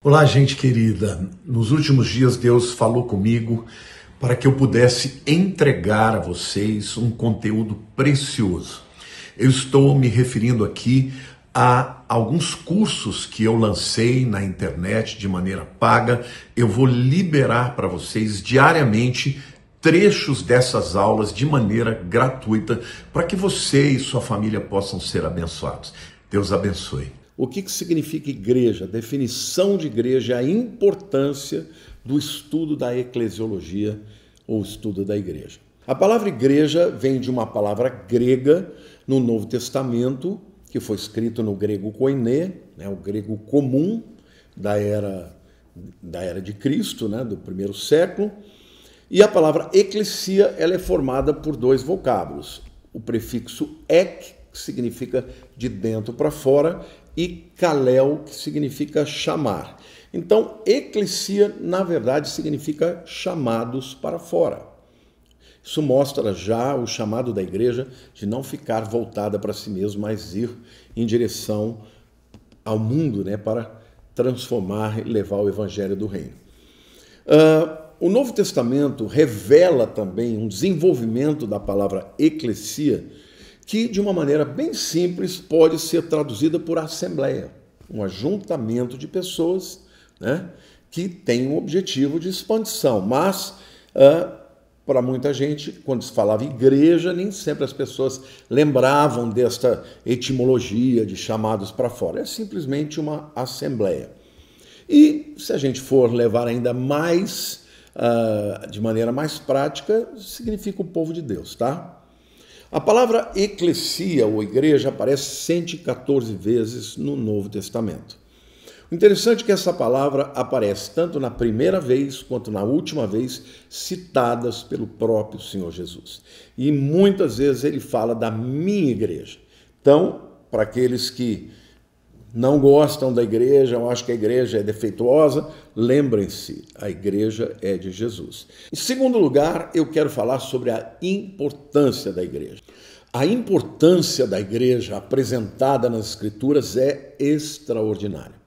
Olá, gente querida. Nos últimos dias Deus falou comigo para que eu pudesse entregar a vocês um conteúdo precioso. Eu estou me referindo aqui a alguns cursos que eu lancei na internet de maneira paga. Eu vou liberar para vocês diariamente trechos dessas aulas de maneira gratuita para que você e sua família possam ser abençoados. Deus abençoe. O que significa igreja? A definição de igreja, a importância do estudo da eclesiologia ou estudo da igreja. A palavra igreja vem de uma palavra grega no Novo Testamento, que foi escrito no grego koiné, o grego comum da era de Cristo, do primeiro século. E a palavra eclesia ela é formada por dois vocábulos. O prefixo ek, que significa de dentro para fora, e kalel, que significa chamar. Então, eclesia, na verdade, significa chamados para fora. Isso mostra já o chamado da igreja de não ficar voltada para si mesmo, mas ir em direção ao mundo, para transformar e levar o evangelho do reino. O Novo Testamento revela também um desenvolvimento da palavra eclesia, que, de uma maneira bem simples, pode ser traduzida por assembleia, um ajuntamento de pessoas que tem um objetivo de expansão. Mas, para muita gente, quando se falava igreja, nem sempre as pessoas lembravam desta etimologia de chamados para fora. É simplesmente uma assembleia. E, se a gente for levar ainda mais, de maneira mais prática, significa o povo de Deus, tá? A palavra eclesia, ou igreja, aparece 114 vezes no Novo Testamento. O interessante é que essa palavra aparece tanto na primeira vez quanto na última vez citadas pelo próprio Senhor Jesus. E muitas vezes ele fala da minha igreja. Então, para aqueles que não gostam da igreja, ou acham que a igreja é defeituosa, lembrem-se, a igreja é de Jesus. Em segundo lugar, eu quero falar sobre a importância da igreja. A importância da igreja apresentada nas Escrituras é extraordinária.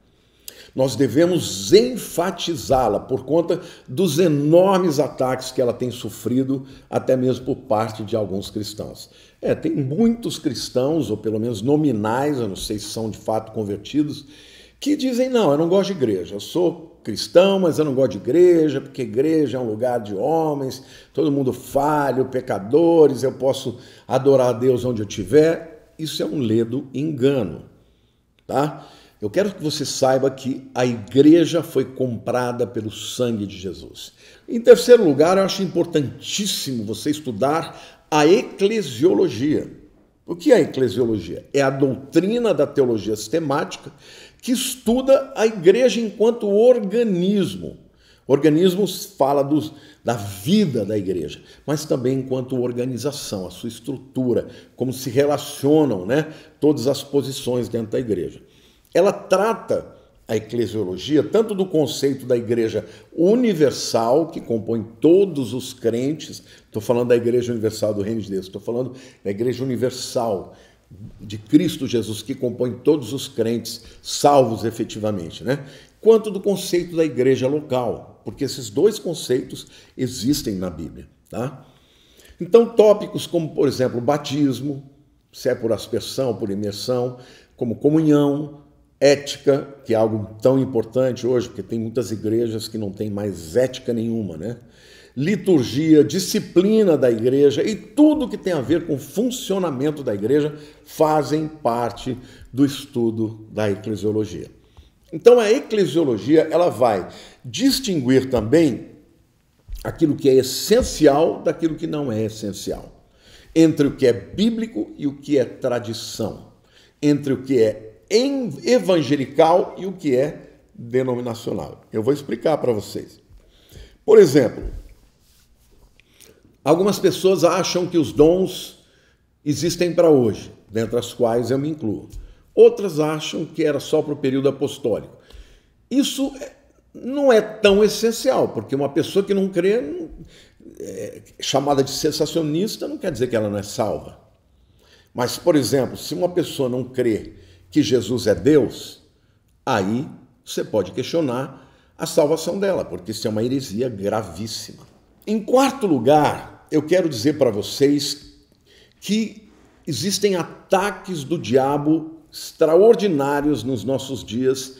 Nós devemos enfatizá-la por conta dos enormes ataques que ela tem sofrido, até mesmo por parte de alguns cristãos. Tem muitos cristãos, ou pelo menos nominais, eu não sei se são de fato convertidos, que dizem, não, eu não gosto de igreja, eu sou cristão, mas eu não gosto de igreja, porque igreja é um lugar de homens, todo mundo falho, pecadores, eu posso adorar a Deus onde eu estiver. Isso é um ledo engano, tá? Eu quero que você saiba que a igreja foi comprada pelo sangue de Jesus. Em terceiro lugar, eu acho importantíssimo você estudar a eclesiologia. O que é a eclesiologia? É a doutrina da teologia sistemática que estuda a igreja enquanto organismo. Organismo fala da vida da igreja, mas também enquanto organização, a sua estrutura, como se relacionam todas as posições dentro da igreja. Ela trata a eclesiologia tanto do conceito da igreja universal, que compõe todos os crentes, estou falando da igreja universal do Reino de Deus, estou falando da igreja universal de Cristo Jesus, que compõe todos os crentes salvos efetivamente, quanto do conceito da igreja local, porque esses dois conceitos existem na Bíblia, tá? Então, tópicos como, por exemplo, batismo, se é por aspersão, por imersão, como comunhão, ética, que é algo tão importante hoje, porque tem muitas igrejas que não têm mais ética nenhuma, Liturgia, disciplina da igreja e tudo que tem a ver com o funcionamento da igreja fazem parte do estudo da eclesiologia. Então, a eclesiologia ela vai distinguir também aquilo que é essencial daquilo que não é essencial, entre o que é bíblico e o que é tradição, entre o que é evangelical e o que é denominacional. Eu vou explicar para vocês. Por exemplo, algumas pessoas acham que os dons existem para hoje, dentre as quais eu me incluo. Outras acham que era só para o período apostólico. Isso não é tão essencial, porque uma pessoa que não crê, chamada de sensacionista, não quer dizer que ela não é salva. Mas, por exemplo, se uma pessoa não crê que Jesus é Deus, aí você pode questionar a salvação dela, porque isso é uma heresia gravíssima. Em quarto lugar, eu quero dizer para vocês que existem ataques do diabo extraordinários nos nossos dias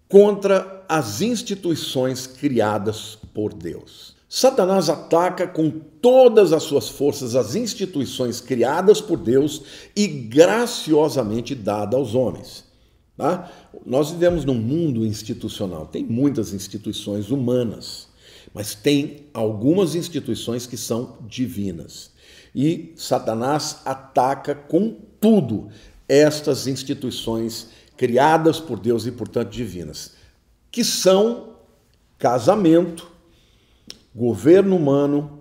contra as instituições criadas por Deus. Satanás ataca com todas as suas forças as instituições criadas por Deus e graciosamente dadas aos homens. Tá? Nós vivemos num mundo institucional, tem muitas instituições humanas, mas tem algumas instituições que são divinas. E Satanás ataca com tudo estas instituições criadas por Deus e, portanto, divinas, que são casamento, governo humano,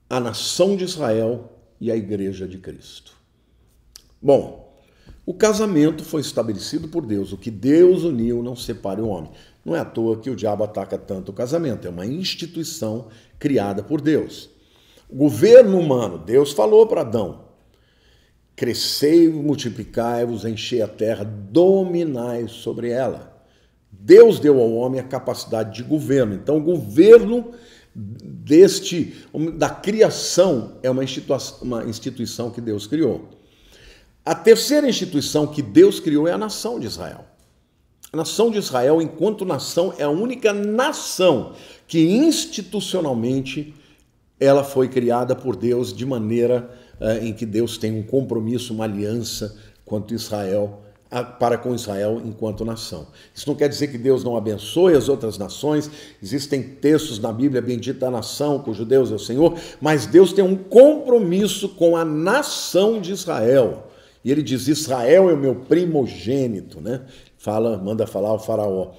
a nação de Israel e a Igreja de Cristo. Bom, o casamento foi estabelecido por Deus. O que Deus uniu não separe o homem. Não é à toa que o diabo ataca tanto o casamento. É uma instituição criada por Deus. O governo humano, Deus falou para Adão: crescei, multiplicai-vos, enchei a terra, dominai sobre ela. Deus deu ao homem a capacidade de governo. Então, o governo da criação é uma instituição que Deus criou. A terceira instituição que Deus criou é a nação de Israel. A nação de Israel, enquanto nação, é a única nação que institucionalmente ela foi criada por Deus de maneira em que Deus tem um compromisso, uma aliança para com Israel enquanto nação. Isso não quer dizer que Deus não abençoe as outras nações. Existem textos na Bíblia: bendita a nação cujo Deus é o Senhor, mas Deus tem um compromisso com a nação de Israel. E ele diz: Israel é o meu primogênito, né? Manda falar ao faraó.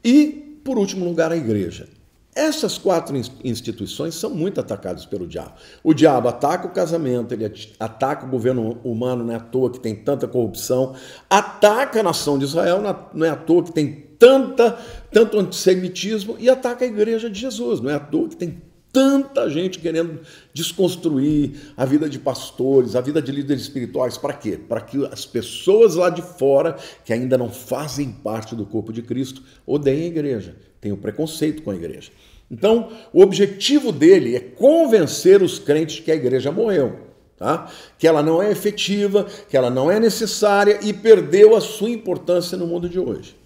E, por último lugar, a igreja. Essas quatro instituições são muito atacadas pelo diabo. O diabo ataca o casamento, ele ataca o governo humano, não é à toa que tem tanta corrupção, ataca a nação de Israel, não é à toa que tem tanto antissemitismo, e ataca a igreja de Jesus, não é à toa que tem tanta gente querendo desconstruir a vida de pastores, a vida de líderes espirituais. Para quê? Para que as pessoas lá de fora, que ainda não fazem parte do corpo de Cristo, odeiem a igreja, tenham preconceito com a igreja. Então, o objetivo dele é convencer os crentes que a igreja morreu, tá? Que ela não é efetiva, que ela não é necessária e perdeu a sua importância no mundo de hoje.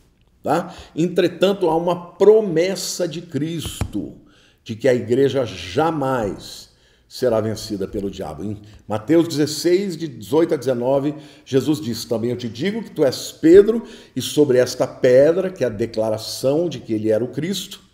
Tá? Entretanto, há uma promessa de Cristo de que a igreja jamais será vencida pelo diabo. Em Mateus 16, de 18 a 19, Jesus diz: também eu te digo que tu és Pedro, e sobre esta pedra, que é a declaração de que ele era o Cristo,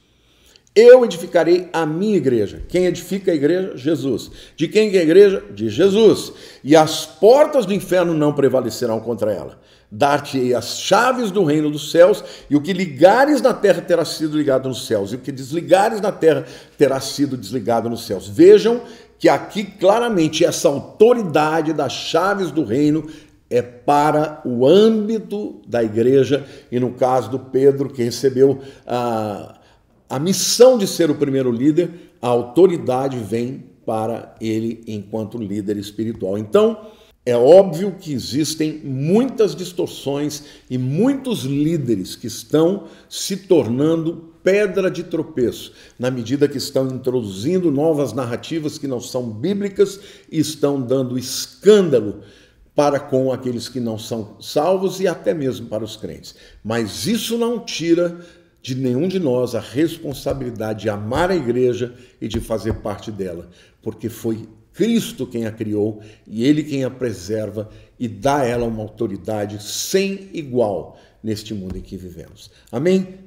eu edificarei a minha igreja. Quem edifica a igreja? Jesus. De quem é a igreja? De Jesus. E as portas do inferno não prevalecerão contra ela. Dar-te-ei as chaves do reino dos céus, e o que ligares na terra terá sido ligado nos céus, e o que desligares na terra terá sido desligado nos céus. Vejam que aqui claramente essa autoridade das chaves do reino é para o âmbito da igreja, e no caso do Pedro, que recebeu a missão de ser o primeiro líder, a autoridade vem para ele enquanto líder espiritual. Então, é óbvio que existem muitas distorções e muitos líderes que estão se tornando pedra de tropeço, na medida que estão introduzindo novas narrativas que não são bíblicas e estão dando escândalo para com aqueles que não são salvos e até mesmo para os crentes. Mas isso não tira de nenhum de nós a responsabilidade de amar a igreja e de fazer parte dela, porque foi Cristo quem a criou e Ele quem a preserva e dá a ela uma autoridade sem igual neste mundo em que vivemos. Amém?